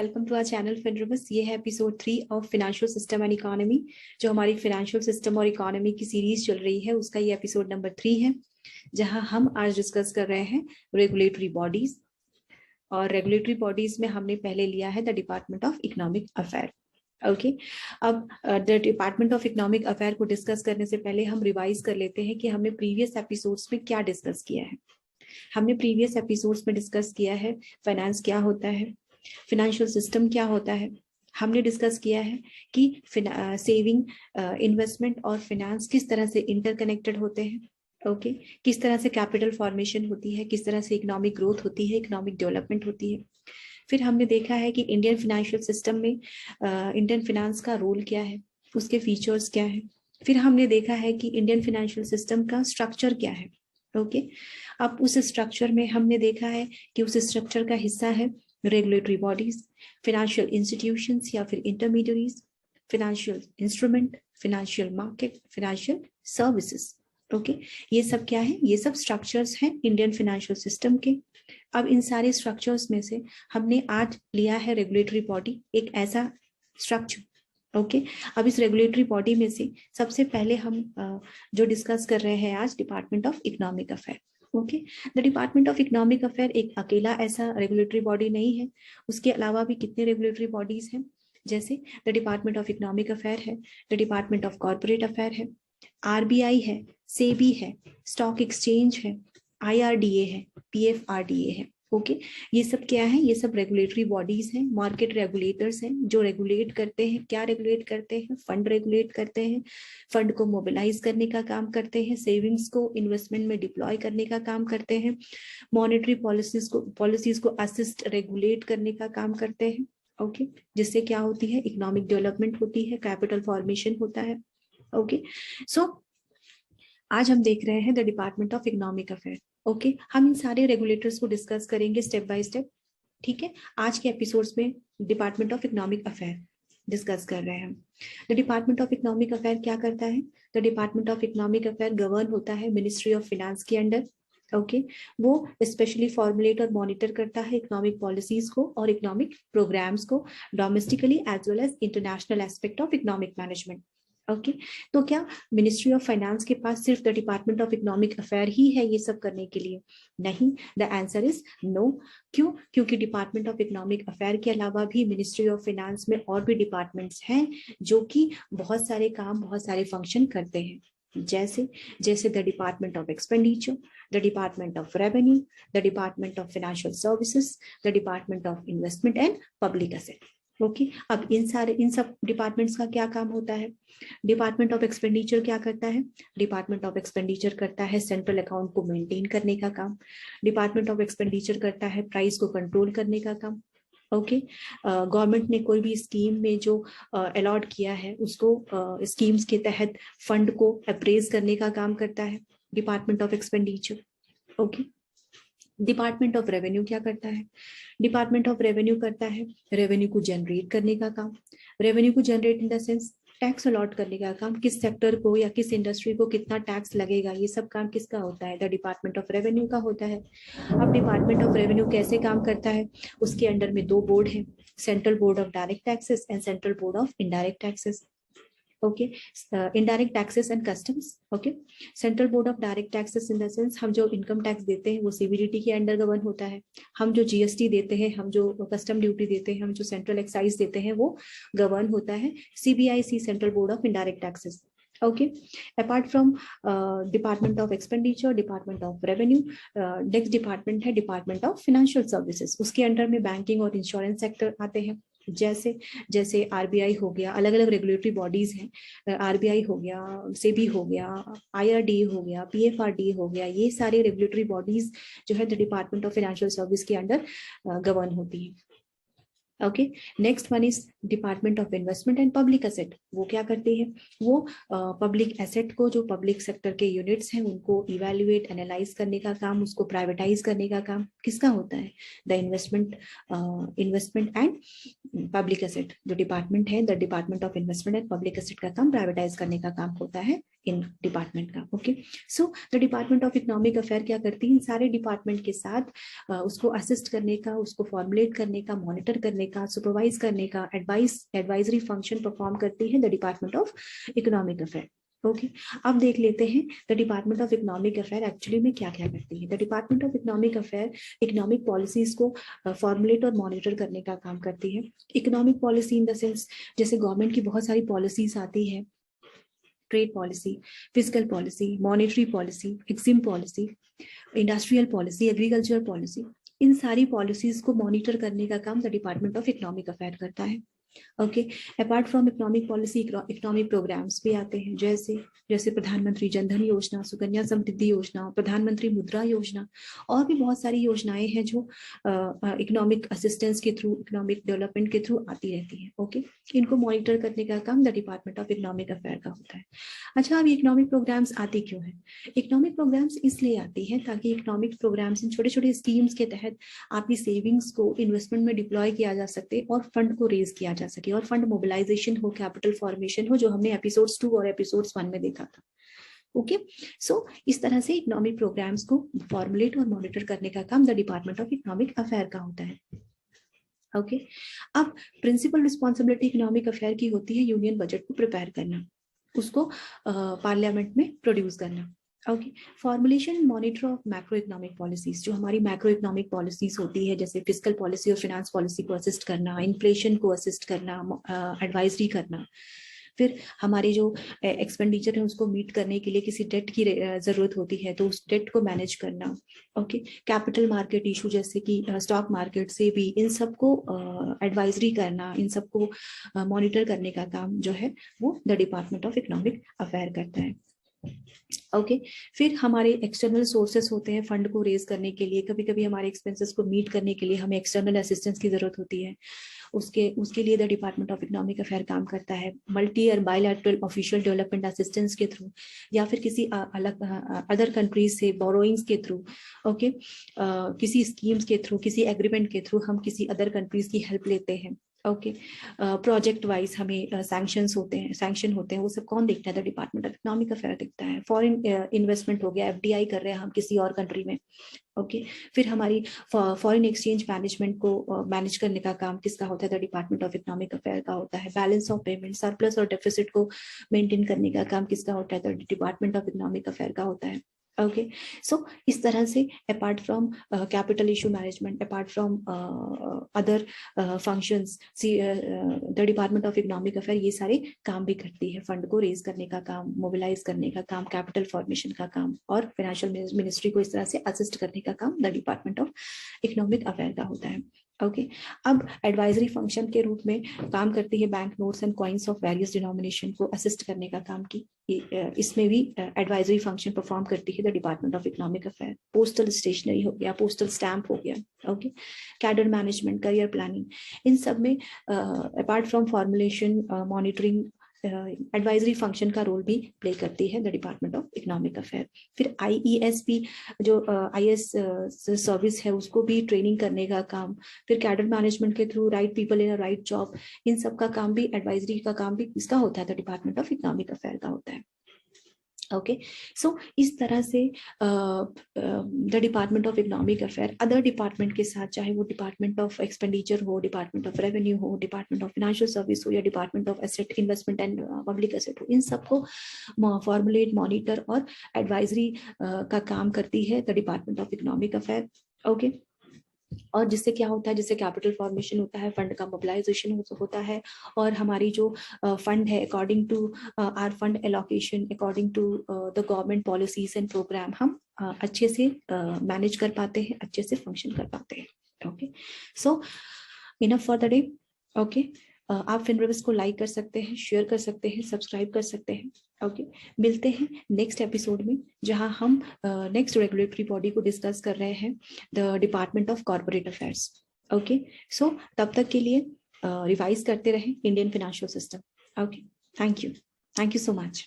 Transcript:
Welcome to our channel फिनरबस। ये है episode 3 of financial system and economy. जो हमारी फाइनेंशियल सिस्टम और इकोनॉमी की सीरीज चल रही है उसका ये एपिसोड नंबर 3 है, जहां हम आज डिस्कस कर रहे हैं रेगुलेटरी बॉडीज। और रेगुलेटरी बॉडीज में हमने पहले लिया है the department of economic affair. Okay, अब the department of economic affair को डिस्कस करने से पहले हम रिवाइज कर लेते हैं कि हमने प्रीवियस एपिसोड्स में क्या डिस्कस किया है। हमने प्रीवियस एपिसोड्स में डिस्कस किया है फाइनेंस क्या होता है, फाइनेंशियल सिस्टम क्या होता है। हमने डिस्कस किया है कि सेविंग, इन्वेस्टमेंट और फाइनेंस किस तरह से इंटरकनेक्टेड होते हैं। ओके, किस तरह से कैपिटल फॉर्मेशन होती है, किस तरह से इकोनॉमिक ग्रोथ होती है, इकोनॉमिक डेवलपमेंट होती है। फिर हमने देखा है कि इंडियन फाइनेंशियल सिस्टम में इंडियन फाइनेंस का रोल क्या है, उसके फीचर्स क्या है। फिर हमने देखा है कि इंडियन फाइनेंशियल सिस्टम का स्ट्रक्चर क्या है। ओके, अब उस स्ट्रक्चर में हमने देखा है कि उस स्ट्रक्चर का हिस्सा है रेगुलेटरी बॉडीज, फाइनेंशियल इंस्टीट्यूशंस या फिर intermediaries, financial instrument, financial market, financial services. Okay, ये सब क्या है? ये सब स्ट्रक्चर्स हैं इंडियन फाइनेंशियल सिस्टम के। अब इन सारे स्ट्रक्चर्स में से हमने आज लिया है रेगुलेटरी बॉडी, एक ऐसा स्ट्रक्चर। ओके, अब इस रेगुलेटरी बॉडी में से सबसे पहले हम जो डिस्कस कर रहे हैं आज, department of economic affair. Okay, the department of economic affair एक अकेला ऐसा रेगुलेटरी बॉडी नहीं है, उसके अलावा भी कितने रेगुलेटरी बॉडीज हैं। जैसे the department of economic affair है, the department of corporate affair है, आरबीआई है, सेबी है, स्टॉक एक्सचेंज है, आईआरडीए है, पीएफआरडीए है। ओके, ये सब क्या है? ये सब रेगुलेटरी बॉडीज हैं, मार्केट रेगुलेटर्स हैं, जो रेगुलेट करते हैं। क्या रेगुलेट करते हैं? फंड रेगुलेट करते हैं, फंड को मोबिलाइज करने का काम करते हैं, सेविंग्स को इन्वेस्टमेंट में डिप्लॉय करने का काम करते हैं, मॉनेटरी पॉलिसीज को असिस्ट रेगुलेट करने का काम करते हैं। ओके, जिससे क्या होती है? इकोनॉमिक डेवलपमेंट होती है, कैपिटल फॉर्मेशन होता है। ओके, सो आज हम देख रहे हैं the department of economic affair. Okay, हम इन सारे रेगुलेटर्स को डिस्कस करेंगे स्टेप बाय स्टेप। ठीक है, आज के एपिसोड्स में department of economic affair discuss कर रहे हैं। The department of economic affair क्या करता है? The department of economic affair govern होता है मिनिस्ट्री ऑफ फाइनेंस के अंडर। ओके, वो स्पेशली फॉर्मुलेट और मॉनिटर करता है इकोनॉमिक पॉलिसीज को और इकोनॉमिक प्रोग्राम्स को, domestically as well as international aspect of economic management. Okay, तो क्या मिनिस्ट्री ऑफ फाइनेंस के पास सिर्फ the department of economic affair ही है ये सब करने के लिए? नहीं, द आंसर इज नो। क्यों? क्योंकि डिपार्टमेंट ऑफ इकोनॉमिक अफेयर के अलावा भी मिनिस्ट्री ऑफ फाइनेंस में और भी डिपार्टमेंट्स हैं जो कि बहुत सारे काम, बहुत सारे फंक्शन करते हैं। जैसे the department of expenditure, the department of revenue, the department of financial services, the department of investment and public asset. Okay, अब इन सब डिपार्टमेंट्स का क्या काम होता है? डिपार्टमेंट ऑफ एक्सपेंडिचर क्या करता है? डिपार्टमेंट ऑफ एक्सपेंडिचर करता है सेंट्रल अकाउंट को मेंटेन करने का काम। डिपार्टमेंट ऑफ एक्सपेंडिचर करता है प्राइस को कंट्रोल करने का काम। ओके, गवर्नमेंट ने कोई भी स्कीम में जो अलॉट किया है उसको स्कीम्स के तहत फंड को अप्रेज करने का काम करता है department of expenditure. Okay, department of revenue क्या करता है? डिपार्टमेंट ऑफ रेवेन्यू करता है रेवेन्यू को जनरेट करने का काम। रेवेन्यू को generate in the sense tax allot करने का काम, किस सेक्टर को या किस इंडस्ट्री को कितना टैक्स लगेगा, ये सब काम किसका होता है? द डिपार्टमेंट ऑफ रेवेन्यू का होता है। अब डिपार्टमेंट ऑफ रेवेन्यू कैसे काम करता है? उसके अंडर में 2 बोर्ड है, central board of direct taxes and central board of indirect taxes. Okay, indirect taxes and customs. Okay, central board of direct taxes in the sense हम जो इनकम टैक्स देते हैं वो सीबीडीटी के अंडर गवर्न होता है। हम जो जीएसटी देते हैं, हम जो कस्टम ड्यूटी देते हैं, हम जो सेंट्रल एक्साइज देते हैं वो गवर्न होता है CBIC, central board of indirect taxes. Okay, apart from department of expenditure, department of revenue, next department है डिपार्टमेंट ऑफ फाइनेंशियल सर्विसेज। उसके अंडर में बैंकिंग और इंश्योरेंस सेक्टर आते हैं। जैसे आरबीआई हो गया, अलग अलग रेगुलेटरी बॉडीज हैं, आरबीआई हो गया, सेबी हो गया, आईआरडीए हो गया, पीएफआरडीए हो गया, ये सारे रेगुलेटरी बॉडीज जो है the department of financial service के अंडर गवर्न होती है। Okay, next one is department of investment and public asset. वो क्या करती है? वो पब्लिक एसेट को, जो पब्लिक सेक्टर के यूनिट्स हैं उनको इवेल्युएट, एनालाइज करने का काम, उसको प्राइवेटाइज करने का काम किसका होता है? The investment and public asset जो डिपार्टमेंट है, the department of investment and public asset का काम प्राइवेटाइज करने का काम होता है इन डिपार्टमेंट का। Okay, so the department of economic affair क्या करती है? इन सारे डिपार्टमेंट के साथ उसको असिस्ट करने का, उसको फॉर्मुलेट करने का, मॉनिटर करने का, सुपरवाइज करने का, एडवाइजरी फंक्शन परफॉर्म करती है the department of economic affair. Okay, अब देख लेते हैं the department of economic affair actually में क्या क्या करती है। The department of economic affair economic policies को फॉर्मुलेट और मॉनिटर करने का काम करती है। Economic policy in the sense जैसे गवर्नमेंट की बहुत सारी पॉलिसीज आती है, trade policy, physical policy, monetary policy, EXIM policy, industrial policy, agriculture policy, इन सारी पॉलिसीज को मॉनिटर करने का काम the department of economic affair करता है। Okay, apart from economic policy economic programmes भी आते हैं, जैसे जैसे प्रधानमंत्री जनधन योजना, सुकन्या समृद्धि योजना, प्रधानमंत्री मुद्रा योजना, और भी बहुत सारी योजनाएं हैं जो इकोनॉमिक असिस्टेंस के थ्रू, इकोनॉमिक डेवलपमेंट के थ्रू आती रहती है। ओके, इनको मॉनिटर करने का काम the department of economic affair का होता है। अच्छा, अब इकोनॉमिक प्रोग्राम्स आती क्यों है? इकोनॉमिक प्रोग्राम्स इसलिए आती है ताकि इकोनॉमिक प्रोग्राम्स इन छोटे छोटे स्कीम्स के तहत आपकी सेविंग्स को इन्वेस्टमेंट में डिप्लॉय किया जा सकते और फंड को रेज किया जा सके, और फंड मोबिलाइजेशन हो, कैपिटल फॉर्मेशन हो, जो हमने एपिसोड्स 2 और एपिसोड्स 1 में देखा था। ओके, सो इस तरह से इकोनॉमिक प्रोग्राम्स को फॉर्मुलेट और मॉनिटर करने का काम the department of economic affair का होता है। ओके, अब प्रिंसिपल रिस्पॉन्सिबिलिटी इकोनॉमिक अफेयर की होती है यूनियन बजट को प्रिपेयर करना, उसको पार्लियामेंट में प्रोड्यूस करना। Okay, formulation and monitor of macro economic policies, जो हमारी मैक्रो इकोनॉमिक पॉलिसीज होती है, जैसे फिस्कल पॉलिसी और फाइनेंस पॉलिसी को असिस्ट करना, इन्फ्लेशन को असिस्ट करना, एडवाइजरी करना, फिर हमारी जो एक्सपेंडिचर है उसको मीट करने के लिए किसी डेट की जरूरत होती है तो उस डेट को मैनेज करना। ओके, कैपिटल मार्केट इशू जैसे कि स्टॉक मार्केट से भी, इन सबको एडवाइजरी करना, इन सबको मॉनिटर करने का काम जो है वो the department of economic affair करता है। ओके, फिर हमारे एक्सटर्नल सोर्सेस होते हैं फंड को रेज करने के लिए। कभी कभी हमारे एक्सपेंसेस को मीट करने के लिए हमें एक्सटर्नल असिस्टेंस की जरूरत होती है, उसके लिए the department of economic affair काम करता है, मल्टी और बायलैटरल ऑफिशियल डेवलपमेंट असिस्टेंस के थ्रू, या फिर किसी अलग अदर कंट्रीज से बोरोइंग्स के थ्रू। ओके, किसी स्कीम्स के थ्रू, किसी एग्रीमेंट के थ्रू हम किसी अदर कंट्रीज की हेल्प लेते हैं। ओके, प्रोजेक्ट वाइज हमें सैंक्शन होते हैं, वो सब कौन देखता है? The department of economic affair देखता है। फॉरेन इन्वेस्टमेंट हो गया, एफडीआई कर रहे हैं हम किसी और कंट्री में। ओके, फिर हमारी फॉरेन एक्सचेंज मैनेजमेंट को मैनेज करने का काम किसका होता है? The department of economic affair का होता है। बैलेंस ऑफ पेमेंट, सरप्लस और डेफिसिट को मेंटेन करने का काम किसका होता है? The department of economic affair का होता है। ओके, सो इस तरह से apart from capital issue management, apart from other functions, the department of economic affair ये सारे काम भी करती है। फंड को रेज करने का काम, मोबिलाइज करने का काम, कैपिटल फॉर्मेशन का काम, और फाइनेंशियल मिनिस्ट्री को इस तरह से असिस्ट करने का काम the department of economic affair का होता है। ओके, अब एडवाइजरी फंक्शन के रूप में काम करती है bank notes and coins of various denomination को असिस्ट करने का काम की, इसमें भी एडवाइजरी फंक्शन परफॉर्म करती है the department of economic affair. Postal stationery हो गया, पोस्टल स्टैंप हो गया। Okay, cadre management, career planning, इन सब में apart from formulation, monitoring, advisory function का रोल भी प्ले करती है the department of economic affair. फिर आईईएसपी जो आईएएस सर्विस है उसको भी ट्रेनिंग करने का काम, फिर कैडर मैनेजमेंट के through right people in a right job, इन सब का काम भी, एडवाइजरी का काम भी इसका होता है the department of economic affair का होता है। ओके, सो इस तरह से the department of economic affair other department के साथ, चाहे वो डिपार्टमेंट ऑफ एक्सपेंडिचर हो, डिपार्टमेंट ऑफ रेवेन्यू हो, डिपार्टमेंट ऑफ फाइनेंशियल सर्विस हो, या department of asset investment and public asset हो, इन सबको फॉर्मुलेट, मॉनिटर और एडवाइजरी का काम करती है the department of economic affair. Okay, और जिससे क्या होता है, जिससे कैपिटल फॉर्मेशन होता है, फंड का मोबिलाइजेशन होता है, और हमारी जो फंड है according to our fund allocation, according to the government policies and programme हम अच्छे से मैनेज कर पाते हैं, अच्छे से फंक्शन कर पाते हैं। Okay, so enough for the day. Okay, आप फिनरेविस को लाइक कर सकते हैं, शेयर कर सकते हैं, सब्सक्राइब कर सकते हैं। ओके, मिलते हैं नेक्स्ट एपिसोड में, जहां हम नेक्स्ट रेगुलेटरी बॉडी को डिस्कस कर रहे हैं, the department of corporate affairs. Okay, so तब तक के लिए रिवाइज करते रहें Indian financial system. Okay, thank you so much.